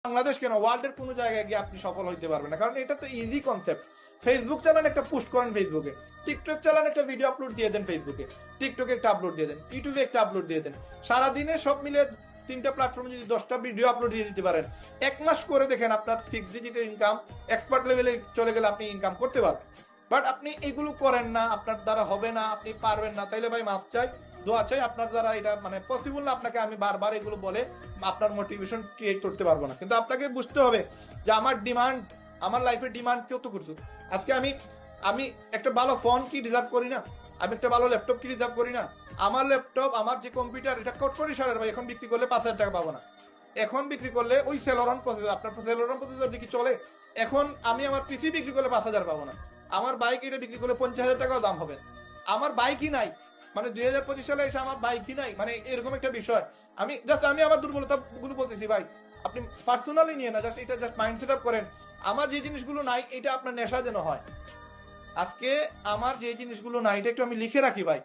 বাংলাদেশ কেন ওয়ার্ল্ডের কোনো জায়গায় গিয়ে আপনি সফল হইতে পারবেন না, কারণ এটা তো ইজি কনসেপ্ট। ফেসবুক চালান, একটা পোস্ট করেন ফেসবুকে, টিকটক চালান, একটা ভিডিও আপলোড দিয়ে দেন ফেসবুকে, টিকটকে একটা আপলোড দিয়ে দেন, ইউটিউবে একটা আপলোড দিয়ে দেন। সারাদিনে সব মিলে 3টা প্ল্যাটফর্মে যদি 10টা ভিডিও আপলোড দিয়ে দিতে পারেন, 1 মাস করে দেখেন আপনার 6 ডিজিটের ইনকাম এক্সপার্ট লেভেলে চলে গেলে আপনি ইনকাম করতে পারবেন। বাট আপনি এগুলো করেন না, আপনার দ্বারা হবে না, আপনি পারবেন না, তাইলে ভাই মাফ চাই, দোয়া চাই, আপনার দ্বারা এটা মানে পসিবল না। আপনাকে আমি বারবার এগুলো বলে আপনার মোটিভেশন ক্রিয়েট করতে পারবো না, কিন্তু আপনাকে বুঝতে হবে যে আমার ডিমান্ড, আমার লাইফের ডিমান্ড কত কিছু। আজকে আমি আমি একটা ভালো ফোন কি ডিজার্ভ করি না? আমি একটা ভালো ল্যাপটপ কি ডিজার্ভ করি না? আমার ল্যাপটপ, আমার যে কম্পিউটার, এটা কোট করি সারের ভাই, এখন বিক্রি করলে 5,000 টাকা পাবো না। এখন বিক্রি করলে ওই সেলরন প্রসেসর, আপনার সেলরন প্রসেসর দিকে চলে, এখন আমি আমার পিসি বিক্রি করলে 5,000 পাবো না। আমার বাইক এটা বিক্রি করলে 50,000 টাকাও দাম হবে। আমার বাইকই নাই, মানে 2025 সালে এসে আমার বাইকই নাই, মানে এরকম একটা বিষয়। আমি আমার দুর্বলতা গুলো বলতেছি ভাই, আপনি পার্সোনালি নিয়ে না, জাস্ট এটা জাস্ট মাইন্ড সেট আপ করেন। আমার যে জিনিসগুলো নাই এটা আপনার নেশা যেন হয়। আজকে আমার যে জিনিসগুলো নাই এটা একটু আমি লিখে রাখি ভাই।